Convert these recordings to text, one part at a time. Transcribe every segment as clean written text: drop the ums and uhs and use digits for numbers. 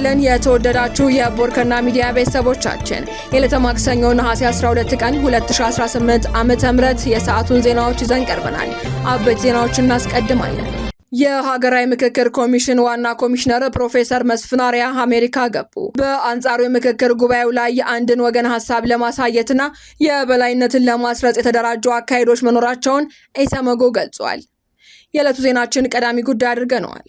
ይስጥልን የተወደዳችሁ የቦርከና ሚዲያ ቤተሰቦቻችን የዕለተ ማክሰኞ ነሐሴ 12 ቀን 2018 ዓ.ም የሰዓቱን ዜናዎች ይዘን ቀርበናል። አበይት ዜናዎችን እናስቀድማለን። የሀገራዊ ምክክር ኮሚሽን ዋና ኮሚሽነር ፕሮፌሰር መስፍን አርአያ አሜሪካ ገቡ። በአንጻሩ የምክክር ጉባኤው ላይ የአንድን ወገን ሀሳብ ለማሳየትና የበላይነትን ለማስረጽ የተደራጁ አካሄዶች መኖራቸውን ኢሰመጎ ገልጿል። የዕለቱ ዜናችን ቀዳሚ ጉዳይ አድርገነዋል።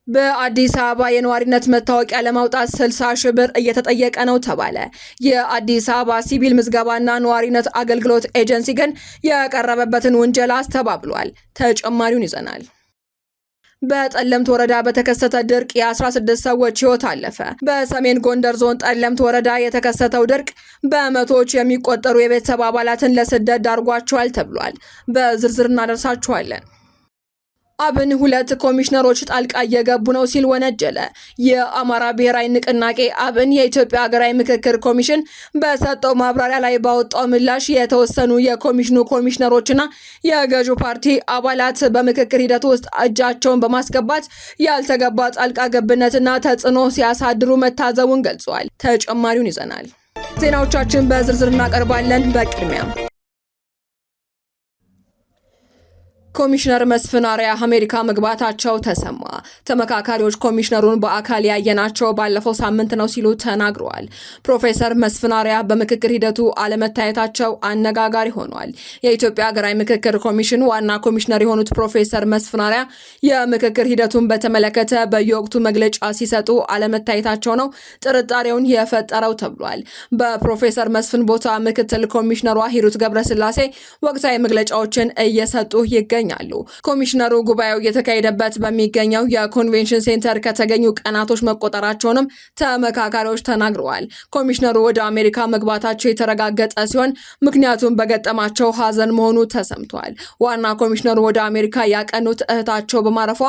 በአዲስ አበባ የነዋሪነት መታወቂያ ለማውጣት 60 ሺህ ብር እየተጠየቀ ነው ተባለ። የአዲስ አበባ ሲቪል ምዝገባና ነዋሪነት አገልግሎት ኤጀንሲ ግን የቀረበበትን ውንጀላ አስተባብሏል። ተጨማሪውን ይዘናል። በጠለምት ወረዳ በተከሰተ ድርቅ የ16 ሰዎች ሕይወት አለፈ። በሰሜን ጎንደር ዞን ጠለምት ወረዳ የተከሰተው ድርቅ በመቶዎች የሚቆጠሩ የቤተሰብ አባላትን ለስደት ዳርጓቸዋል ተብሏል። በዝርዝር እናደርሳችኋለን። አብን 2 ኮሚሽነሮች ጣልቃ እየገቡ ነው ሲል ወነጀለ። የአማራ ብሔራዊ ንቅናቄ አብን የኢትዮጵያ ሀገራዊ ምክክር ኮሚሽን በሰጠው ማብራሪያ ላይ ባወጣው ምላሽ የተወሰኑ የኮሚሽኑ ኮሚሽነሮችና የገዢው ፓርቲ አባላት በምክክር ሂደት ውስጥ እጃቸውን በማስገባት ያልተገባ ጣልቃ ገብነትና ተጽዕኖ ሲያሳድሩ መታዘቡን ገልጿል። ተጨማሪውን ይዘናል። ዜናዎቻችን በዝርዝር እናቀርባለን። በቅድሚያም ኮሚሽነር መስፍን አርአያ አሜሪካ መግባታቸው ተሰማ። ተመካካሪዎች ኮሚሽነሩን በአካል ያየናቸው ባለፈው ሳምንት ነው ሲሉ ተናግረዋል። ፕሮፌሰር መስፍን አርአያ በምክክር ሂደቱ አለመታየታቸው አነጋጋሪ ሆኗል። የኢትዮጵያ ሀገራዊ ምክክር ኮሚሽን ዋና ኮሚሽነር የሆኑት ፕሮፌሰር መስፍን አርአያ የምክክር ሂደቱን በተመለከተ በየወቅቱ መግለጫ ሲሰጡ አለመታየታቸው ነው ጥርጣሬውን የፈጠረው ተብሏል። በፕሮፌሰር መስፍን ቦታ ምክትል ኮሚሽነሯ ሂሩት ገብረስላሴ ወቅታዊ መግለጫዎችን እየሰጡ ይገኛሉ። ኮሚሽነሩ ጉባኤው የተካሄደበት በሚገኘው የኮንቬንሽን ሴንተር ከተገኙ ቀናቶች መቆጠራቸውንም ተመካካሪዎች ተናግረዋል። ኮሚሽነሩ ወደ አሜሪካ መግባታቸው የተረጋገጠ ሲሆን ምክንያቱም በገጠማቸው ሐዘን መሆኑ ተሰምቷል። ዋና ኮሚሽነሩ ወደ አሜሪካ ያቀኑት እህታቸው በማረፏ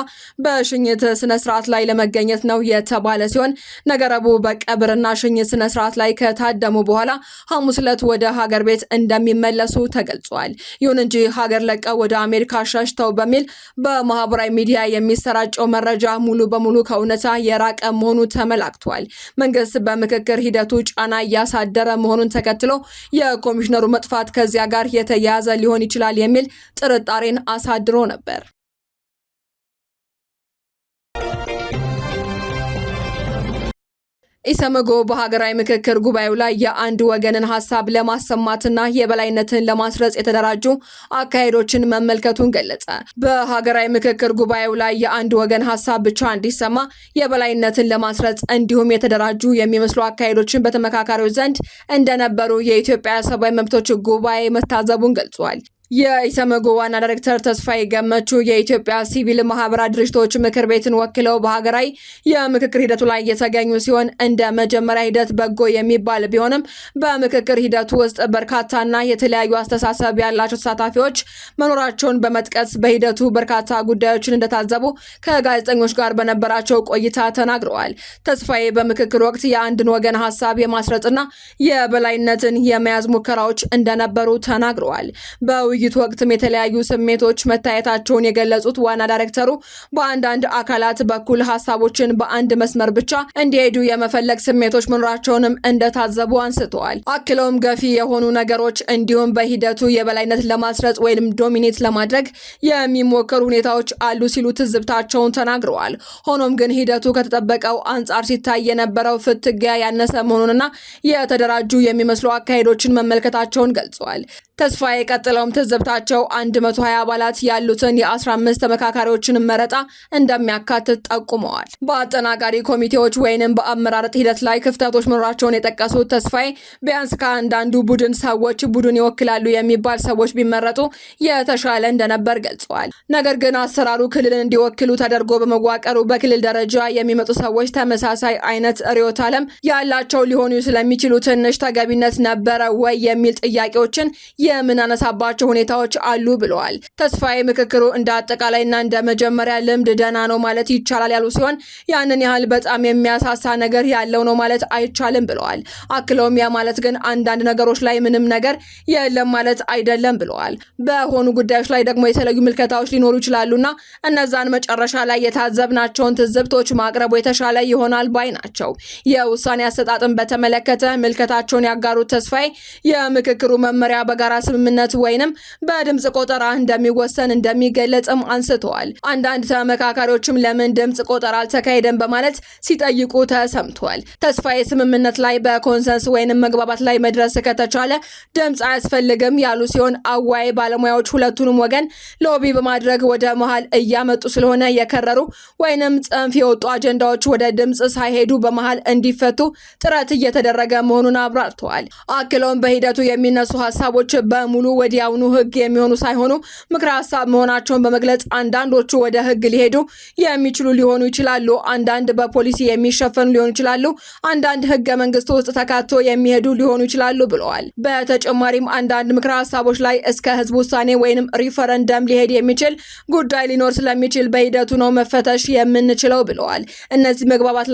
በሽኝት ስነ ስርዓት ላይ ለመገኘት ነው የተባለ ሲሆን ነገረቡ በቀብርና ሽኝት ስነ ስርዓት ላይ ከታደሙ በኋላ ሐሙስ ዕለት ወደ ሀገር ቤት እንደሚመለሱ ተገልጿል። ይሁን እንጂ ሀገር ለቀው ወደ አሜሪካ ሸሽተው በሚል በማህበራዊ ሚዲያ የሚሰራጨው መረጃ ሙሉ በሙሉ ከእውነታ የራቀ መሆኑ ተመላክቷል። መንግስት በምክክር ሂደቱ ጫና እያሳደረ መሆኑን ተከትሎ የኮሚሽነሩ መጥፋት ከዚያ ጋር የተያያዘ ሊሆን ይችላል የሚል ጥርጣሬን አሳድሮ ነበር። ኢሰመጎ በሀገራዊ ምክክር ጉባኤው ላይ የአንድ ወገንን ሀሳብ ለማሰማትና የበላይነትን ለማስረጽ የተደራጁ አካሄዶችን መመልከቱን ገለጸ። በሀገራዊ ምክክር ጉባኤው ላይ የአንድ ወገን ሀሳብ ብቻ እንዲሰማ የበላይነትን ለማስረጽ እንዲሁም የተደራጁ የሚመስሉ አካሄዶችን በተመካካሪዎች ዘንድ እንደነበሩ የኢትዮጵያ ሰብአዊ መብቶች ጉባኤ መታዘቡን ገልጿል። የኢሰመጎ ዋና ዳይሬክተር ተስፋዬ ገመቹ የኢትዮጵያ ሲቪል ማህበራት ድርጅቶች ምክር ቤትን ወክለው በሀገራዊ የምክክር ሂደቱ ላይ የተገኙ ሲሆን እንደ መጀመሪያ ሂደት በጎ የሚባል ቢሆንም በምክክር ሂደቱ ውስጥ በርካታና የተለያዩ አስተሳሰብ ያላቸው ተሳታፊዎች መኖራቸውን በመጥቀስ በሂደቱ በርካታ ጉዳዮችን እንደታዘቡ ከጋዜጠኞች ጋር በነበራቸው ቆይታ ተናግረዋል። ተስፋዬ በምክክር ወቅት የአንድን ወገን ሀሳብ የማስረጽና የበላይነትን የመያዝ ሙከራዎች እንደነበሩ ተናግረዋል። በውይይቱ ወቅትም የተለያዩ ስሜቶች መታየታቸውን የገለጹት ዋና ዳይሬክተሩ በአንዳንድ አካላት በኩል ሀሳቦችን በአንድ መስመር ብቻ እንዲሄዱ የመፈለግ ስሜቶች መኖራቸውንም እንደታዘቡ አንስተዋል። አክለውም ገፊ የሆኑ ነገሮች እንዲሁም በሂደቱ የበላይነት ለማስረጽ ወይም ዶሚኔት ለማድረግ የሚሞከሩ ሁኔታዎች አሉ ሲሉ ትዝብታቸውን ተናግረዋል። ሆኖም ግን ሂደቱ ከተጠበቀው አንጻር ሲታይ የነበረው ፍትጊያ ያነሰ መሆኑንና የተደራጁ የሚመስሉ አካሄዶችን መመልከታቸውን ገልጸዋል። ተስፋዬ ቀጥለውም ትዝብታቸው 120 አባላት ያሉትን የ15 ተመካካሪዎችን መረጣ እንደሚያካትት ጠቁመዋል። በአጠናጋሪ ኮሚቴዎች ወይንም በአመራረጥ ሂደት ላይ ክፍተቶች መኖራቸውን የጠቀሱት ተስፋዬ ቢያንስ ከአንዳንዱ ቡድን ሰዎች ቡድን ይወክላሉ የሚባል ሰዎች ቢመረጡ የተሻለ እንደነበር ገልጸዋል። ነገር ግን አሰራሩ ክልልን እንዲወክሉ ተደርጎ በመዋቀሩ በክልል ደረጃ የሚመጡ ሰዎች ተመሳሳይ አይነት ርዕዮተ ዓለም ያላቸው ሊሆኑ ስለሚችሉ ትንሽ ተገቢነት ነበረ ወይ የሚል ጥያቄዎችን የምናነሳባቸው ሁኔታዎች አሉ ብለዋል። ተስፋዬ ምክክሩ እንደ አጠቃላይና እንደ መጀመሪያ ልምድ ደህና ነው ማለት ይቻላል ያሉ ሲሆን ያንን ያህል በጣም የሚያሳሳ ነገር ያለው ነው ማለት አይቻልም ብለዋል። አክለውም ያ ማለት ግን አንዳንድ ነገሮች ላይ ምንም ነገር የለም ማለት አይደለም ብለዋል። በሆኑ ጉዳዮች ላይ ደግሞ የተለዩ ምልከታዎች ሊኖሩ ይችላሉና እነዛን መጨረሻ ላይ የታዘብናቸውን ትዝብቶች ማቅረቡ የተሻለ ይሆናል ባይ ናቸው። የውሳኔ አሰጣጥን በተመለከተ ምልከታቸውን ያጋሩት ተስፋዬ የምክክሩ መመሪያ በጋራ ስምምነት ወይንም በድምጽ ቆጠራ እንደሚወሰን እንደሚገለጽም አንስተዋል። አንዳንድ ተመካካሪዎችም ለምን ድምጽ ቆጠራ አልተካሄደም በማለት ሲጠይቁ ተሰምቷል። ተስፋዬ ስምምነት ላይ በኮንሰንስ ወይንም መግባባት ላይ መድረስ ከተቻለ ድምጽ አያስፈልግም ያሉ ሲሆን አዋይ ባለሙያዎች ሁለቱንም ወገን ሎቢ በማድረግ ወደ መሃል እያመጡ ስለሆነ የከረሩ ወይንም ጽንፍ የወጡ አጀንዳዎች ወደ ድምጽ ሳይሄዱ በመሃል እንዲፈቱ ጥረት እየተደረገ መሆኑን አብራርተዋል። አክለውም በሂደቱ የሚነሱ ሀሳቦች በሙሉ ወዲያውኑ ህግ የሚሆኑ ሳይሆኑ ምክረ ሀሳብ መሆናቸውን በመግለጽ አንዳንዶቹ ወደ ህግ ሊሄዱ የሚችሉ ሊሆኑ ይችላሉ፣ አንዳንድ በፖሊሲ የሚሸፈኑ ሊሆኑ ይችላሉ፣ አንዳንድ ህገ መንግስት ውስጥ ተካቶ የሚሄዱ ሊሆኑ ይችላሉ ብለዋል። በተጨማሪም አንዳንድ ምክረ ሀሳቦች ላይ እስከ ህዝብ ውሳኔ ወይንም ሪፈረንደም ሊሄድ የሚችል ጉዳይ ሊኖር ስለሚችል በሂደቱ ነው መፈተሽ የምንችለው ብለዋል። እነዚህ መግባባት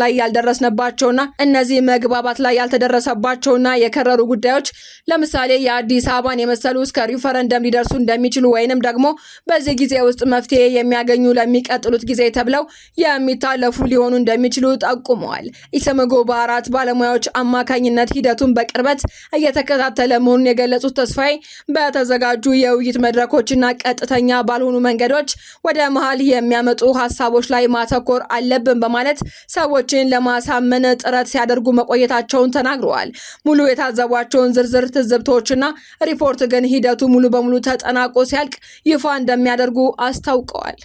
ላይ ያልተደረሰባቸውና የከረሩ ጉዳዮች ለምሳሌ የአዲስ አበባን የመሰሉ እስከ ሪፈረንደም ሊደርሱ እንደሚችሉ ወይንም ደግሞ በዚህ ጊዜ ውስጥ መፍትሄ የሚያገኙ ለሚቀጥሉት ጊዜ ተብለው የሚታለፉ ሊሆኑ እንደሚችሉ ጠቁመዋል። ኢሰመጎ በአራት ባለሙያዎች አማካኝነት ሂደቱን በቅርበት እየተከታተለ መሆኑን የገለጹት ተስፋዬ በተዘጋጁ የውይይት መድረኮችና ቀጥተኛ ባልሆኑ መንገዶች ወደ መሃል የሚያመጡ ሀሳቦች ላይ ማተኮር አለብን በማለት ሰዎችን ለማሳመን ጥረት ሲያደርጉ መቆየታቸውን ተናግረዋል። ሙሉ የታዘቧቸውን ዝርዝር ትዝብቶችና ሪፖርት ግን ሂደቱ ሙሉ በሙሉ ተጠናቆ ሲያልቅ ይፋ እንደሚያደርጉ አስታውቀዋል።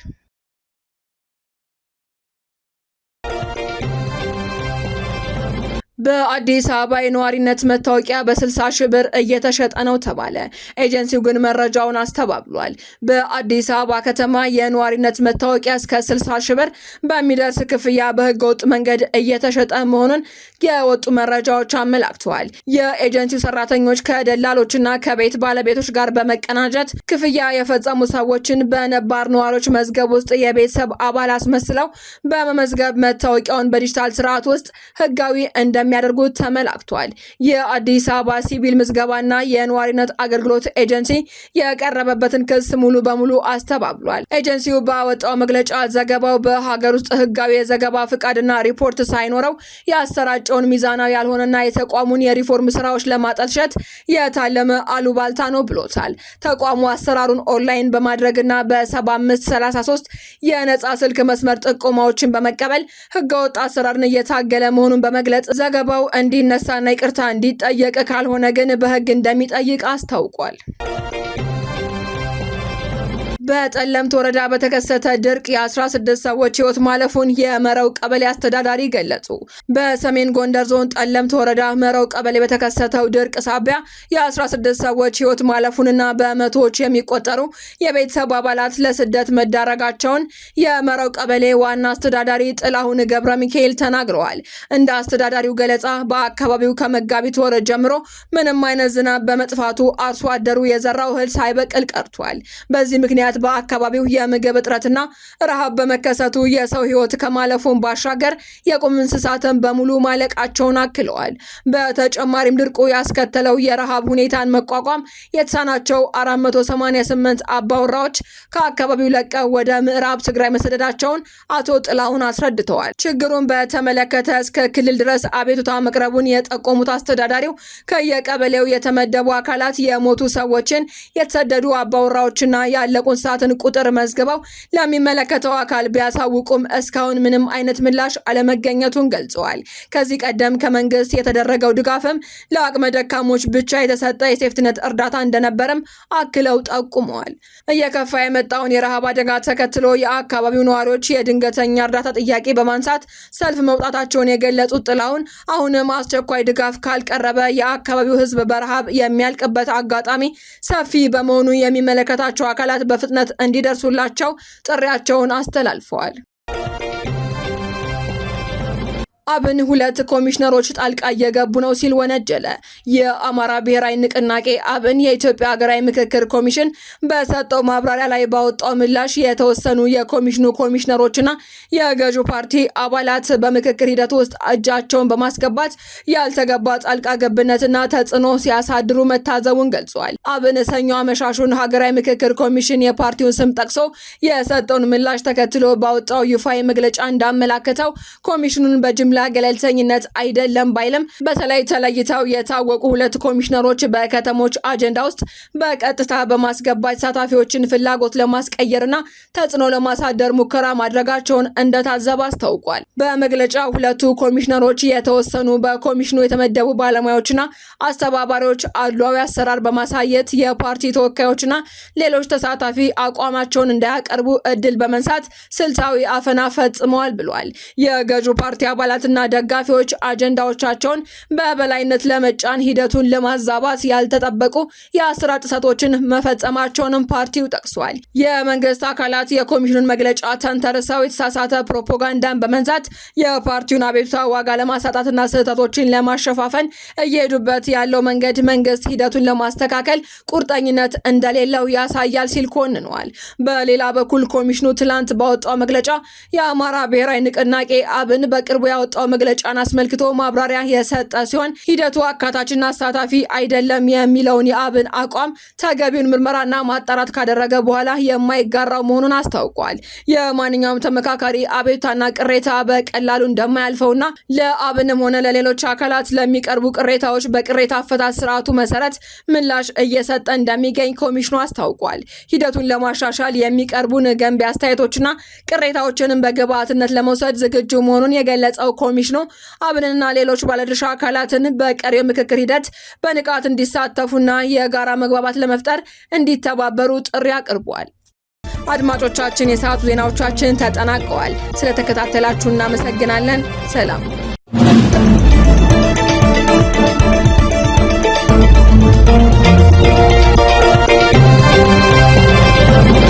በአዲስ አበባ የነዋሪነት መታወቂያ በ60 ሺህ ብር እየተሸጠ ነው ተባለ። ኤጀንሲው ግን መረጃውን አስተባብሏል። በአዲስ አበባ ከተማ የነዋሪነት መታወቂያ እስከ 60 ሺህ ብር በሚደርስ ክፍያ በህገወጥ መንገድ እየተሸጠ መሆኑን የወጡ መረጃዎች አመላክተዋል። የኤጀንሲው ሰራተኞች ከደላሎችና ከቤት ባለቤቶች ጋር በመቀናጀት ክፍያ የፈጸሙ ሰዎችን በነባር ነዋሪዎች መዝገብ ውስጥ የቤተሰብ አባል አስመስለው በመመዝገብ መታወቂያውን በዲጂታል ስርዓት ውስጥ ህጋዊ እንደሚያደርጉት ተመላክቷል። የአዲስ አበባ ሲቪል ምዝገባና የነዋሪነት አገልግሎት ኤጀንሲ የቀረበበትን ክስ ሙሉ በሙሉ አስተባብሏል። ኤጀንሲው ባወጣው መግለጫ ዘገባው በሀገር ውስጥ ህጋዊ የዘገባ ፍቃድና ሪፖርት ሳይኖረው ያሰራጨውን ሚዛናዊ ያልሆነና የተቋሙን የሪፎርም ስራዎች ለማጠልሸት የታለመ አሉባልታ ነው ብሎታል። ተቋሙ አሰራሩን ኦንላይን በማድረግና በ7533 የነጻ ስልክ መስመር ጥቆማዎችን በመቀበል ህገወጥ አሰራርን እየታገለ መሆኑን በመግለጽ ዘገባው እንዲነሳና ይቅርታ እንዲጠየቅ ካልሆነ ግን በህግ እንደሚጠይቅ አስታውቋል። በጠለምት ወረዳ በተከሰተ ድርቅ የ16 ሰዎች ህይወት ማለፉን የመረው ቀበሌ አስተዳዳሪ ገለጹ። በሰሜን ጎንደር ዞን ጠለምት ወረዳ መረው ቀበሌ በተከሰተው ድርቅ ሳቢያ የ16 ሰዎች ህይወት ማለፉንና በመቶዎች የሚቆጠሩ የቤተሰብ አባላት ለስደት መዳረጋቸውን የመረው ቀበሌ ዋና አስተዳዳሪ ጥላሁን ገብረ ሚካኤል ተናግረዋል። እንደ አስተዳዳሪው ገለጻ በአካባቢው ከመጋቢት ወር ጀምሮ ምንም አይነት ዝናብ በመጥፋቱ አርሶ አደሩ የዘራው እህል ሳይበቅል ቀርቷል። በዚህ ምክንያት በአካባቢው የምግብ እጥረትና ረሃብ በመከሰቱ የሰው ህይወት ከማለፉን ባሻገር የቁም እንስሳትን በሙሉ ማለቃቸውን አክለዋል። በተጨማሪም ድርቁ ያስከተለው የረሃብ ሁኔታን መቋቋም የተሳናቸው 488 አባወራዎች ከአካባቢው ለቀው ወደ ምዕራብ ትግራይ መሰደዳቸውን አቶ ጥላሁን አስረድተዋል። ችግሩን በተመለከተ እስከ ክልል ድረስ አቤቱታ መቅረቡን የጠቆሙት አስተዳዳሪው ከየቀበሌው የተመደቡ አካላት የሞቱ ሰዎችን፣ የተሰደዱ አባወራዎችና ያለቁ እንስሳትን ቁጥር መዝግበው ለሚመለከተው አካል ቢያሳውቁም እስካሁን ምንም አይነት ምላሽ አለመገኘቱን ገልጸዋል። ከዚህ ቀደም ከመንግስት የተደረገው ድጋፍም ለአቅመ ደካሞች ብቻ የተሰጠ የሴፍትነት እርዳታ እንደነበረም አክለው ጠቁመዋል። እየከፋ የመጣውን የረሃብ አደጋ ተከትሎ የአካባቢው ነዋሪዎች የድንገተኛ እርዳታ ጥያቄ በማንሳት ሰልፍ መውጣታቸውን የገለጹት ጥላሁን አሁንም አስቸኳይ ድጋፍ ካልቀረበ የአካባቢው ህዝብ በረሃብ የሚያልቅበት አጋጣሚ ሰፊ በመሆኑ የሚመለከታቸው አካላት በፍጥነት እንዲደርሱላቸው ጥሪያቸውን አስተላልፈዋል። አብን 2 ኮሚሽነሮች ጣልቃ እየገቡ ነው ሲል ወነጀለ። የአማራ ብሔራዊ ንቅናቄ አብን የኢትዮጵያ ሀገራዊ ምክክር ኮሚሽን በሰጠው ማብራሪያ ላይ ባወጣው ምላሽ የተወሰኑ የኮሚሽኑ ኮሚሽነሮችና የገዢው ፓርቲ አባላት በምክክር ሂደት ውስጥ እጃቸውን በማስገባት ያልተገባ ጣልቃ ገብነትና ተጽዕኖ ሲያሳድሩ መታዘቡን ገልጿል። አብን ሰኞ አመሻሹን ሀገራዊ ምክክር ኮሚሽን የፓርቲውን ስም ጠቅሶ የሰጠውን ምላሽ ተከትሎ ባወጣው ይፋዊ መግለጫ እንዳመላከተው ኮሚሽኑን በጅምላ ገለልተኝነት አይደለም ባይልም በተለይ ተለይተው የታወቁ 2 ኮሚሽነሮች በከተሞች አጀንዳ ውስጥ በቀጥታ በማስገባት ተሳታፊዎችን ፍላጎት ለማስቀየርና ተጽዕኖ ለማሳደር ሙከራ ማድረጋቸውን እንደታዘበ አስታውቋል። በመግለጫው 2 ኮሚሽነሮች የተወሰኑ በኮሚሽኑ የተመደቡ ባለሙያዎችና አስተባባሪዎች አድሏዊ አሰራር በማሳየት የፓርቲ ተወካዮችና ሌሎች ተሳታፊ አቋማቸውን እንዳያቀርቡ እድል በመንሳት ስልታዊ አፈና ፈጽመዋል ብሏል። የገዢው ፓርቲ አባላት እና ደጋፊዎች አጀንዳዎቻቸውን በበላይነት ለመጫን ሂደቱን ለማዛባት ያልተጠበቁ የአሰራር ጥሰቶችን መፈጸማቸውንም ፓርቲው ጠቅሷል። የመንግስት አካላት የኮሚሽኑን መግለጫ ተንተርሰው የተሳሳተ ፕሮፓጋንዳን በመንዛት የፓርቲውን አቤቱታ ዋጋ ለማሳጣትና ስህተቶችን ለማሸፋፈን እየሄዱበት ያለው መንገድ መንግስት ሂደቱን ለማስተካከል ቁርጠኝነት እንደሌለው ያሳያል ሲል ኮንኗል። በሌላ በኩል ኮሚሽኑ ትላንት ባወጣው መግለጫ የአማራ ብሔራዊ ንቅናቄ አብን በቅርቡ ያወጣው መግለጫን አስመልክቶ ማብራሪያ የሰጠ ሲሆን ሂደቱ አካታችና አሳታፊ አይደለም የሚለውን የአብን አቋም ተገቢውን ምርመራና ማጣራት ካደረገ በኋላ የማይጋራው መሆኑን አስታውቋል። የማንኛውም ተመካካሪ አቤቱታና ቅሬታ በቀላሉ እንደማያልፈውና ለአብንም ሆነ ለሌሎች አካላት ለሚቀርቡ ቅሬታዎች በቅሬታ አፈታት ስርዓቱ መሰረት ምላሽ እየሰጠ እንደሚገኝ ኮሚሽኑ አስታውቋል። ሂደቱን ለማሻሻል የሚቀርቡን ገንቢ አስተያየቶችና ቅሬታዎችንም በግብዓትነት ለመውሰድ ዝግጁ መሆኑን የገለጸው ኮሚሽኑ አብንና ሌሎች ባለድርሻ አካላትን በቀሪው ምክክር ሂደት በንቃት እንዲሳተፉና የጋራ መግባባት ለመፍጠር እንዲተባበሩ ጥሪ አቅርቧል። አድማጮቻችን፣ የሰዓቱ ዜናዎቻችን ተጠናቀዋል። ስለተከታተላችሁ እናመሰግናለን። ሰላም።